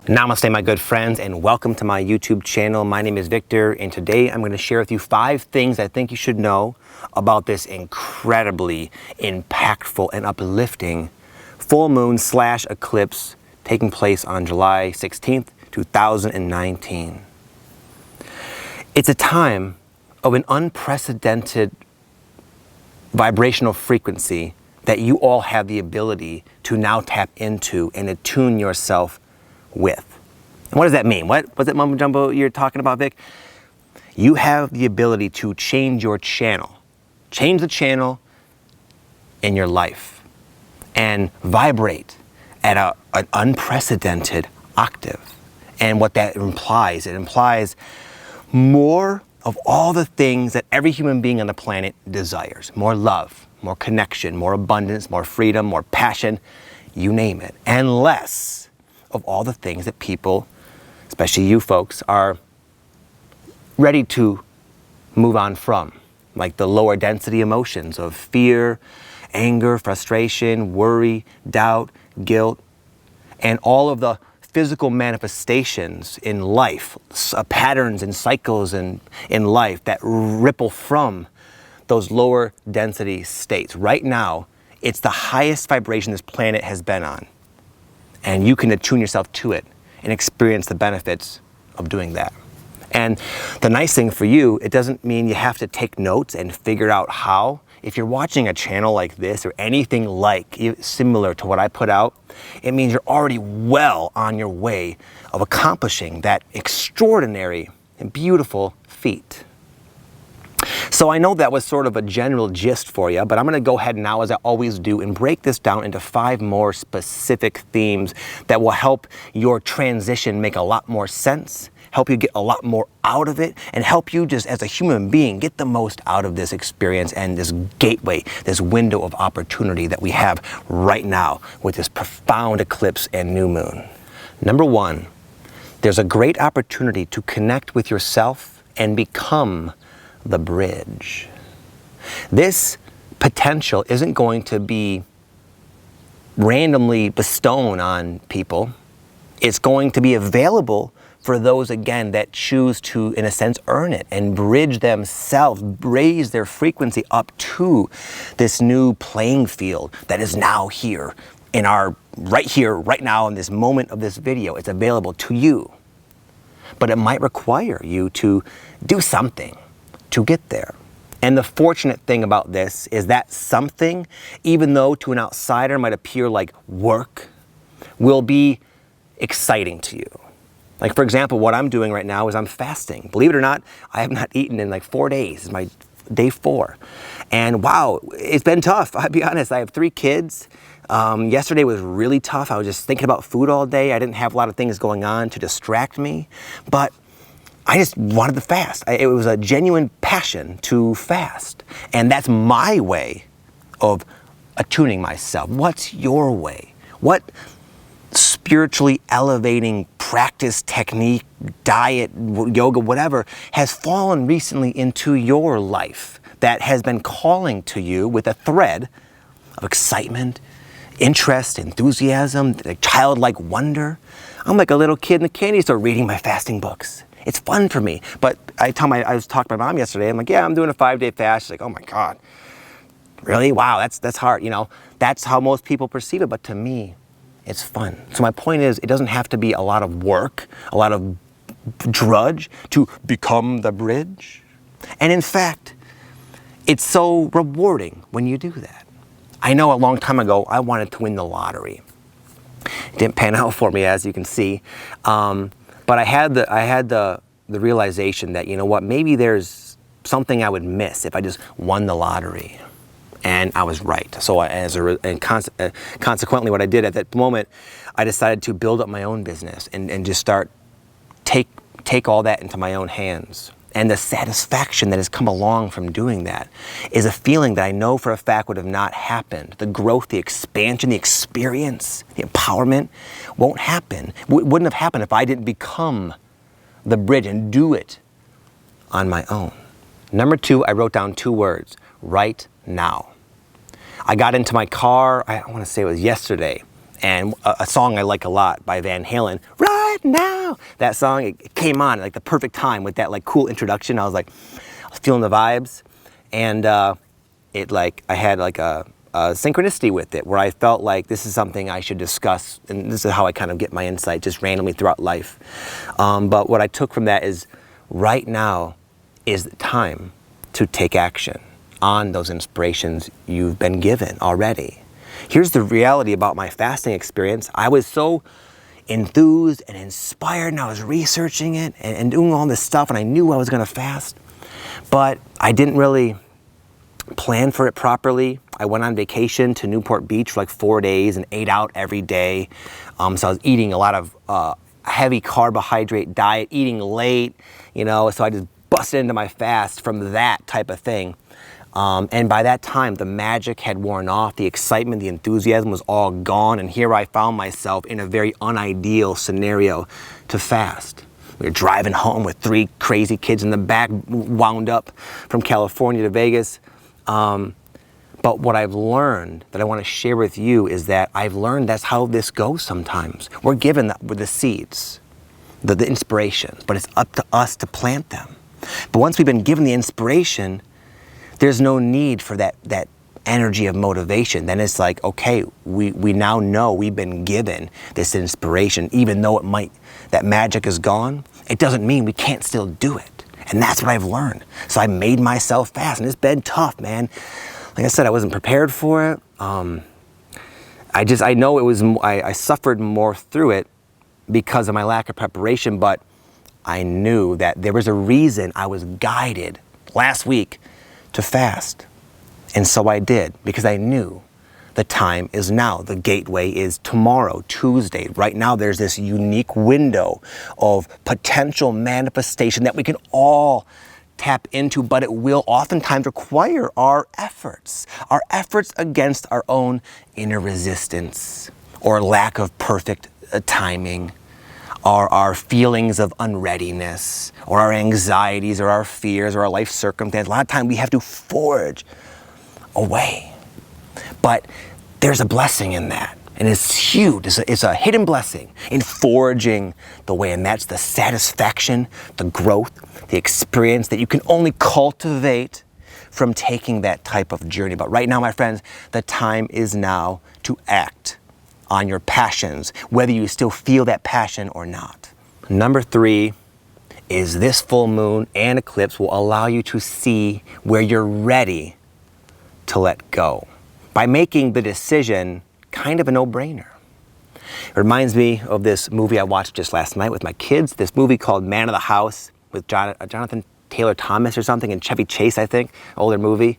Namaste, my good friends, and welcome to my YouTube channel. My name is Victor, and today I'm going to share with you 5 things I think you should know about this incredibly impactful and uplifting full moon / eclipse taking place on July 16th, 2019. It's a time of an unprecedented vibrational frequency that you all have the ability to now tap into and attune yourself with. And what does that mean? What was it, mumbo jumbo, you're talking about, Vic? You have the ability to change your channel, change the channel in your life, and vibrate at an unprecedented octave. And what that implies, it implies more of all the things that every human being on the planet desires. More love, more connection, more abundance, more freedom, more passion, you name it. And less of all the things that people, especially you folks, are ready to move on from, like the lower density emotions of fear, anger, frustration, worry, doubt, guilt, and all of the physical manifestations in life, patterns and cycles in life that ripple from those lower density states. Right now, it's the highest vibration this planet has been on. And you can attune yourself to it and experience the benefits of doing that. And the nice thing for you, it doesn't mean you have to take notes and figure out how. If you're watching a channel like this or anything like similar to what I put out, it means you're already well on your way of accomplishing that extraordinary and beautiful feat. So I know that was sort of a general gist for you, but I'm going to go ahead now, as I always do, and break this down into 5 more specific themes that will help your transition make a lot more sense, help you get a lot more out of it, and help you just as a human being get the most out of this experience and this gateway, this window of opportunity that we have right now with this profound eclipse and new moon. Number 1, there's a great opportunity to connect with yourself and become the bridge. This potential isn't going to be randomly bestowed on people. It's going to be available for those, again, that choose to, in a sense, earn it and bridge themselves, raise their frequency up to this new playing field that is now here in our, right here, right now in this moment of this video. It's available to you. But it might require you to do something to get there. And the fortunate thing about this is that something, even though to an outsider might appear like work, will be exciting to you. Like, for example, what I'm doing right now is I'm fasting. Believe it or not, I have not eaten in like 4 days. It's my day 4. And wow, it's been tough. I'll be honest, I have 3 kids. Yesterday was really tough. I was just thinking about food all day. I didn't have a lot of things going on to distract me, but I just wanted to fast. It was a genuine passion to fast. And that's my way of attuning myself. What's your way? What spiritually elevating practice, technique, diet, yoga, whatever, has fallen recently into your life that has been calling to you with a thread of excitement, interest, enthusiasm, like childlike wonder? I'm like a little kid in the candy store reading my fasting books. It's fun for me. But I was talking to my mom yesterday. I'm like, yeah, I'm doing a 5-day fast. She's like, oh my God, really? Wow, that's hard. You know, that's how most people perceive it. But to me, it's fun. So my point is, it doesn't have to be a lot of work, a lot of drudge to become the bridge. And in fact, it's so rewarding when you do that. I know a long time ago, I wanted to win the lottery. It didn't pan out for me, as you can see. But I had the realization that, you know what, maybe there's something I would miss if I just won the lottery. And I was right. So consequently, what I did at that moment, I decided to build up my own business and just start take all that into my own hands. And the satisfaction that has come along from doing that is a feeling that I know for a fact would have not happened. The growth, the expansion, the experience, the empowerment won't happen. Wouldn't have happened if I didn't become the bridge and do it on my own. Number 2, I wrote down 2 words: right now. I got into my car, I want to say it was yesterday, and a song I like a lot by Van Halen, Right Now. That song, it came on at like the perfect time with that like cool introduction. I was feeling the vibes, and I had like a synchronicity with it where I felt like this is something I should discuss, and this is how I kind of get my insight just randomly throughout life. But what I took from that is right now is the time to take action on those inspirations you've been given already. Here's the reality about my fasting experience. I was so enthused and inspired, and I was researching it and doing all this stuff, and I knew I was gonna fast, but I didn't really plan for it properly. I went on vacation to Newport Beach for like 4 days and ate out every day. So I was eating a lot of heavy carbohydrate diet, eating late, so I just busted into my fast from that type of thing. And by that time, the magic had worn off, the excitement, the enthusiasm was all gone, and here I found myself in a very unideal scenario to fast. We were driving home with 3 crazy kids in the back, wound up from California to Vegas. But what I've learned that I want to share with you is that I've learned that's how this goes sometimes. We're given the seeds, the inspirations, but it's up to us to plant them. But once we've been given the inspiration, there's no need for that energy of motivation. Then it's like, okay, we now know we've been given this inspiration, even though that magic is gone, it doesn't mean we can't still do it. And that's what I've learned. So I made myself fast, and it's been tough, man. Like I said, I wasn't prepared for it. I know it was, I suffered more through it because of my lack of preparation, but I knew that there was a reason I was guided last week to fast. And so I did, because I knew the time is now. The gateway is tomorrow, Tuesday. Right now, there's this unique window of potential manifestation that we can all tap into, but it will oftentimes require our efforts against our own inner resistance or lack of perfect timing, or our feelings of unreadiness, or our anxieties, or our fears, or our life circumstance. A lot of times we have to forge a way. But there's a blessing in that, and it's huge. It's a hidden blessing in forging the way, and that's the satisfaction, the growth, the experience that you can only cultivate from taking that type of journey. But right now, my friends, the time is now to act on your passions, whether you still feel that passion or not. Number 3 is this full moon and eclipse will allow you to see where you're ready to let go by making the decision kind of a no-brainer. It reminds me of this movie I watched just last night with my kids, this movie called Man of the House with Jonathan Taylor Thomas or something, and Chevy Chase, I think, older movie.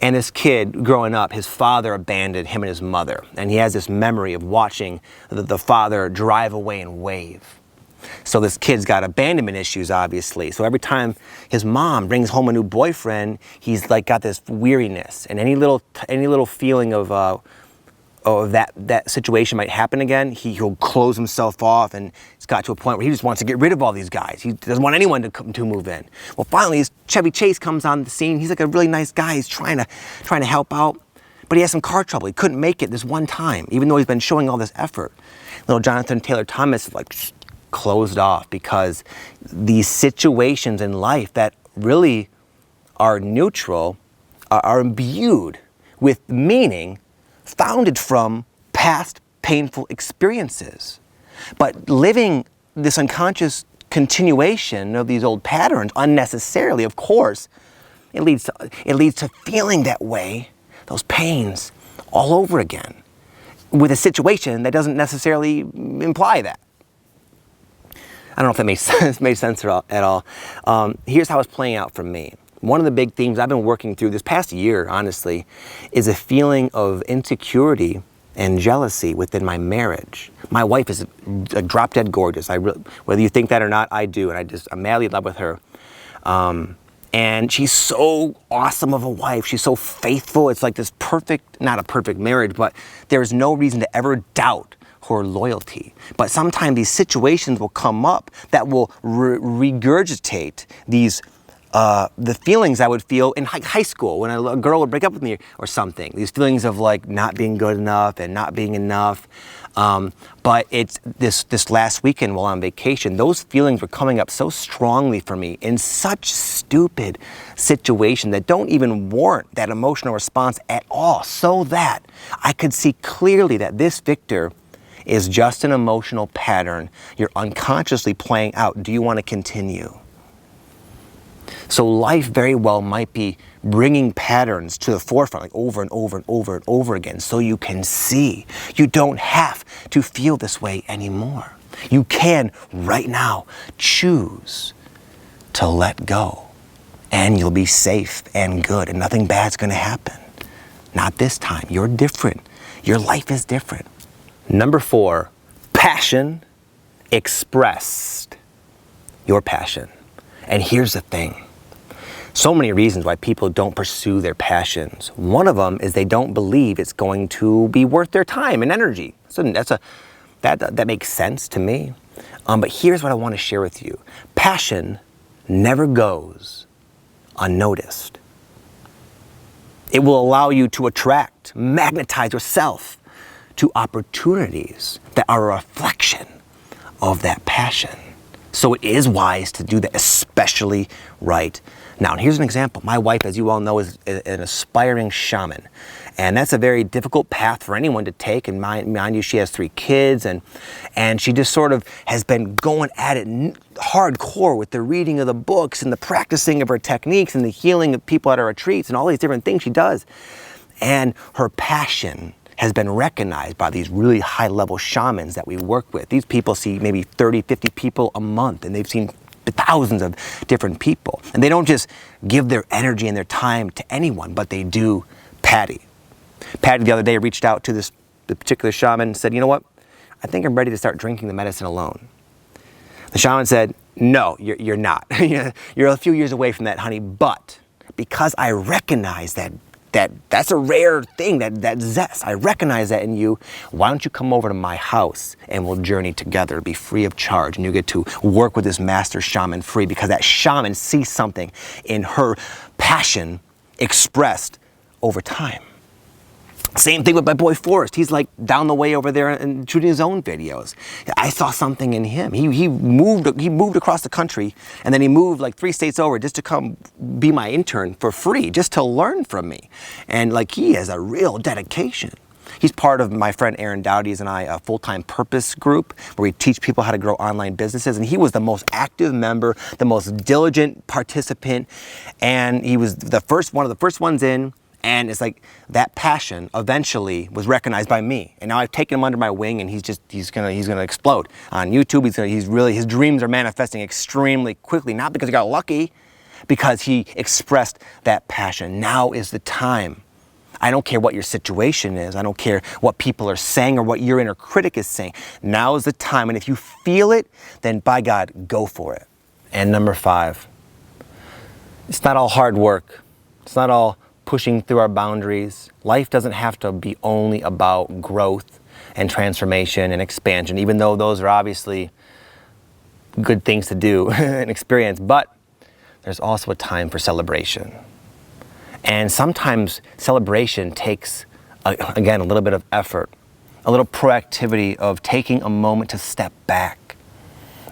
And this kid, growing up, his father abandoned him and his mother. And he has this memory of watching the father drive away and wave. So this kid's got abandonment issues, obviously. So every time his mom brings home a new boyfriend, he's like got this weariness. And any little feeling of that situation might happen again, he'll close himself off, and it's got to a point where he just wants to get rid of all these guys. He doesn't want anyone to move in. Well, finally, Chevy Chase comes on the scene. He's like a really nice guy. He's trying to help out, but he has some car trouble. He couldn't make it this one time, even though he's been showing all this effort. Little Jonathan Taylor Thomas closed off, because these situations in life that really are neutral are imbued with meaning founded from past painful experiences. But living this unconscious continuation of these old patterns unnecessarily, of course, it leads to feeling that way, those pains, all over again, with a situation that doesn't necessarily imply that. I don't know if that made sense at all. Here's how it's playing out for me. One of the big themes I've been working through this past year, honestly, is a feeling of insecurity and jealousy within my marriage. My wife is drop dead gorgeous. Whether you think that or not, I do, and I'm madly in love with her. And she's so awesome of a wife. She's so faithful. It's like this not a perfect marriage, but there's no reason to ever doubt her loyalty. But sometimes these situations will come up that will regurgitate these the feelings I would feel in high school when a girl would break up with me or something. These feelings of like not being good enough and not being enough. But it's this last weekend while on vacation, those feelings were coming up so strongly for me in such stupid situations that don't even warrant that emotional response at all, so that I could see clearly that this, Victor, is just an emotional pattern you're unconsciously playing out. Do you want to continue? So life very well might be bringing patterns to the forefront, like over and over and over and over again, so you can see. You don't have to feel this way anymore. You can, right now, choose to let go. And you'll be safe and good, and nothing bad's going to happen. Not this time. You're different. Your life is different. Number 4, passion expressed. Your passion. And here's the thing. So many reasons why people don't pursue their passions. One of them is they don't believe it's going to be worth their time and energy. So that makes sense to me. But here's what I want to share with you. Passion never goes unnoticed. It will allow you to attract, magnetize yourself to opportunities that are a reflection of that passion. So it is wise to do that, especially right now. And here's an example. My wife, as you all know, is an aspiring shaman. And that's a very difficult path for anyone to take. And mind you, she has 3 kids. And she just sort of has been going at it hardcore with the reading of the books and the practicing of her techniques and the healing of people at her retreats and all these different things she does. And her passion has been recognized by these really high-level shamans that we work with. These people see maybe 30, 50 people a month, and they've seen thousands of different people. And they don't just give their energy and their time to anyone, but they do Patty. Patty the other day reached out to the particular shaman and said, you know what? I think I'm ready to start drinking the medicine alone. The shaman said, no, you're not. You're a few years away from that, honey, but because I recognize that's a rare thing, that zest. I recognize that in you. Why don't you come over to my house and we'll journey together, be free of charge, and you get to work with this master shaman free, because that shaman sees something in her passion expressed over time. Same thing with my boy Forrest. He's like down the way over there and shooting his own videos. I saw something in him. He moved across the country, and then he moved like 3 states over just to come be my intern for free, just to learn from me. And like, he has a real dedication. He's part of my friend Aaron Dowdy's and I, a full-time purpose group where we teach people how to grow online businesses. And he was the most active member, the most diligent participant, and he was one of the first ones in. And it's like that passion eventually was recognized by me, and now I've taken him under my wing, and he's gonna explode on YouTube. His dreams are manifesting extremely quickly, not because he got lucky, because he expressed that passion. Now is the time. I don't care what your situation is. I don't care what people are saying or what your inner critic is saying. Now is the time, and if you feel it, then by God, go for it. And number 5, it's not all hard work. It's not all pushing through our boundaries. Life doesn't have to be only about growth and transformation and expansion, even though those are obviously good things to do and experience, but there's also a time for celebration. And sometimes celebration takes, again, a little bit of effort, a little proactivity of taking a moment to step back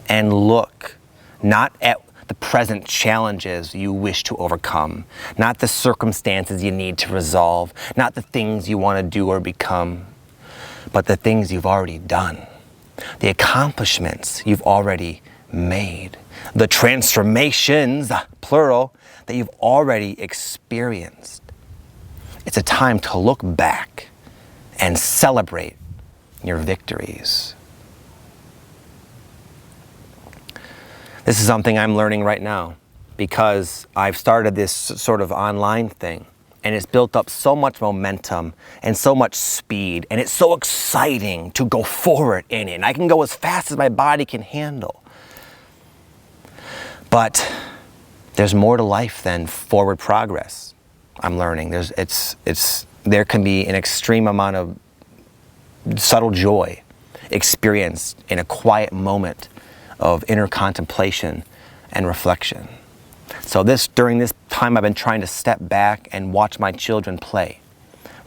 and look, not at the present challenges you wish to overcome, not the circumstances you need to resolve, not the things you want to do or become, but the things you've already done, the accomplishments you've already made, the transformations, plural, that you've already experienced. It's a time to look back and celebrate your victories. This is something I'm learning right now, because I've started this sort of online thing, and it's built up so much momentum and so much speed, and it's so exciting to go forward in it. And I can go as fast as my body can handle. But there's more to life than forward progress. I'm learning. There can be an extreme amount of subtle joy experienced in a quiet moment of inner contemplation and reflection. So during this time, I've been trying to step back and watch my children play.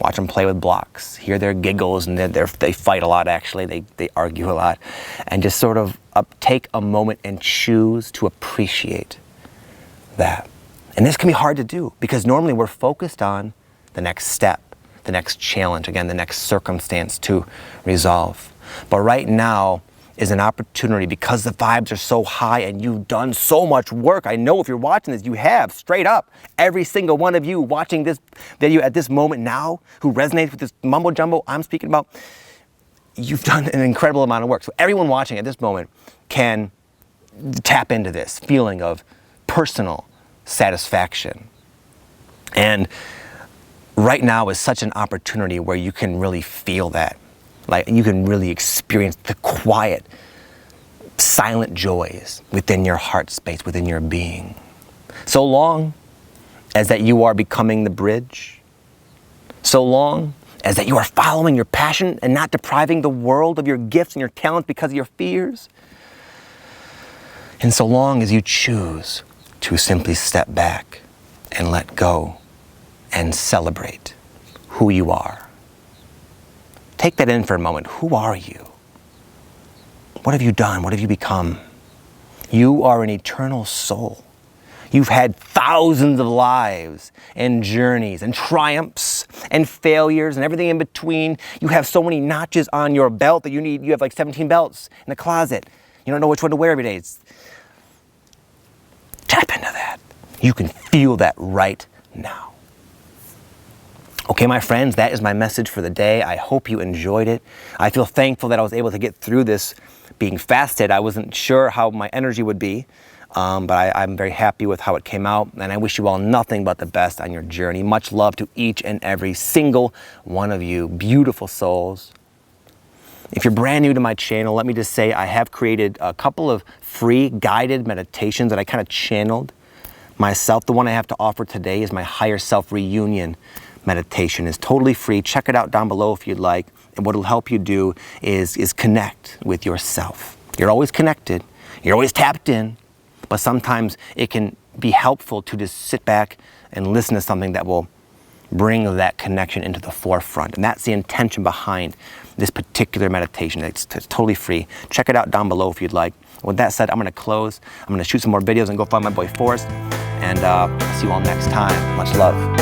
Watch them play with blocks, hear their giggles, and they fight a lot, actually. They argue a lot. And just sort of take a moment and choose to appreciate that. And this can be hard to do because normally we're focused on the next step, the next challenge, again, the next circumstance to resolve. But right now is an opportunity because the vibes are so high and you've done so much work. I know if you're watching this, you have, straight up. Every single one of you watching this video at this moment now who resonates with this mumbo jumbo I'm speaking about, you've done an incredible amount of work. So everyone watching at this moment can tap into this feeling of personal satisfaction. And right now is such an opportunity where you can really feel that. Like you can really experience the quiet, silent joys within your heart space, within your being. So long as that you are becoming the bridge, so long as that you are following your passion and not depriving the world of your gifts and your talents because of your fears, and so long as you choose to simply step back and let go and celebrate who you are. Take that in for a moment. Who are you? What have you done? What have you become? You are an eternal soul. You've had thousands of lives and journeys and triumphs and failures and everything in between. You have so many notches on your belt that you have like 17 belts in the closet. You don't know which one to wear every day. Tap into that. You can feel that right now. Okay, my friends, that is my message for the day. I hope you enjoyed it. I feel thankful that I was able to get through this being fasted. I wasn't sure how my energy would be, but I'm very happy with how it came out. And I wish you all nothing but the best on your journey. Much love to each and every single one of you, beautiful souls. If you're brand new to my channel, let me just say I have created a couple of free guided meditations that I kind of channeled myself. The one I have to offer today is my higher self reunion meditation. Is totally free. Check it out down below if you'd like. And what it'll help you do is connect with yourself. You're always connected. You're always tapped in. But sometimes it can be helpful to just sit back and listen to something that will bring that connection into the forefront. And that's the intention behind this particular meditation. It's totally free. Check it out down below if you'd like. With that said, I'm going to close. I'm going to shoot some more videos and go find my boy Forrest. And see you all next time. Much love.